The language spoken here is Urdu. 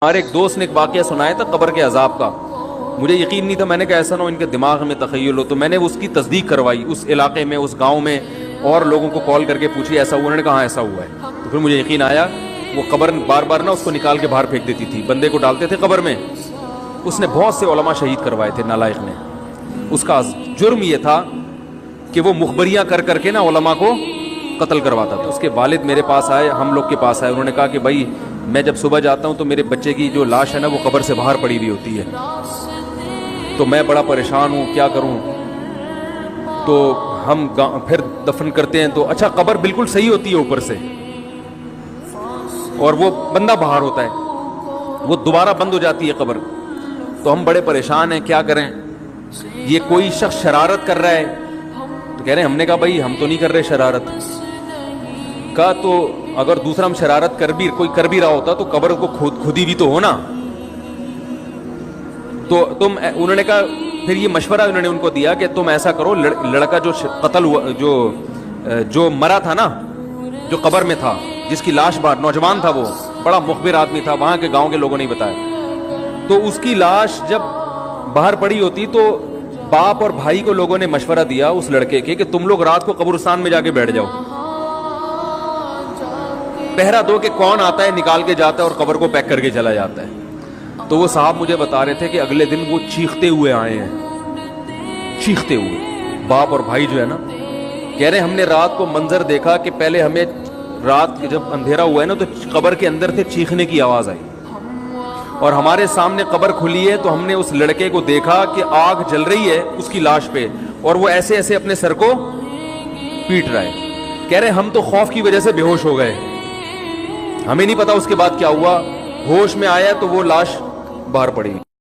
ہمارے ایک دوست نے ایک واقعہ سنایا تھا قبر کے عذاب کا. مجھے یقین نہیں تھا. میں نے کہا ایسا نہ ہو ان کے دماغ میں تخیل ہو. تو میں نے اس کی تصدیق کروائی اس علاقے میں, اس گاؤں میں, اور لوگوں کو کال کر کے پوچھی ایسا ہوا. انہوں نے کہا ہاں ایسا ہوا ہے. تو پھر مجھے یقین آیا. وہ قبر بار بار نا اس کو نکال کے باہر پھینک دیتی تھی, بندے کو ڈالتے تھے قبر میں. اس نے بہت سے علماء شہید کروائے تھے نالائق نے. اس کا جرم یہ تھا کہ وہ مخبریاں کر کر کے نا علماء کو قتل کرواتا تھا. اس کے والد میرے پاس آئے, ہم لوگ کے پاس آئے. انہوں نے کہا کہ بھائی میں جب صبح جاتا ہوں تو میرے بچے کی جو لاش ہے نا وہ قبر سے باہر پڑی ہوئی ہوتی ہے, تو میں بڑا پریشان ہوں, کیا کروں. تو ہم پھر دفن کرتے ہیں تو اچھا قبر بالکل صحیح ہوتی ہے اوپر سے, اور وہ بندہ باہر ہوتا ہے, وہ دوبارہ بند ہو جاتی ہے قبر. تو ہم بڑے پریشان ہیں, کیا کریں. یہ کوئی شخص شرارت کر رہا ہے. تو کہہ رہے ہیں, ہم نے کہا بھائی ہم تو نہیں کر رہے شرارت. کہا تو اگر دوسرا ہم شرارت کوئی کر بھی رہا ہوتا تو قبر کو کھودی بھی تو ہونا. تو انہوں نے کہا, پھر یہ مشورہ انہوں نے ان کو دیا کہ تم ایسا کرو, لڑکا جو قتل ہوا, جو مرا تھا نا, جو قبر میں تھا, جس کی لاش باہر, نوجوان تھا, وہ بڑا مخبر آدمی تھا, وہاں کے گاؤں کے لوگوں نے بتایا. تو اس کی لاش جب باہر پڑی ہوتی تو باپ اور بھائی کو لوگوں نے مشورہ دیا اس لڑکے کے کہ تم لوگ رات کو قبرستان میں جا کے بیٹھ جاؤ, پہرا دو کہ کون آتا ہے نکال کے جاتا ہے اور قبر کو پیک کر کے چلا جاتا ہے. تو وہ صاحب مجھے بتا رہے تھے کہ اگلے دن وہ چیختے ہوئے آئے ہیں, چیختے ہوئے, باپ اور بھائی جو ہے نا. کہہ رہے ہم نے رات کو منظر دیکھا کہ پہلے ہمیں رات جب اندھیرا ہوا ہے نا تو قبر کے اندر سے چیخنے کی آواز آئی, اور ہمارے سامنے قبر کھلی ہے تو ہم نے اس لڑکے کو دیکھا کہ آگ جل رہی ہے اس کی لاش پہ, اور وہ ایسے ایسے اپنے سر کو پیٹ رہا ہے. کہہ رہے ہم تو خوف کی وجہ سے بے ہوش ہو گئے, ہمیں نہیں پتا اس کے بعد کیا ہوا. ہوش میں آیا تو وہ لاش باہر پڑی.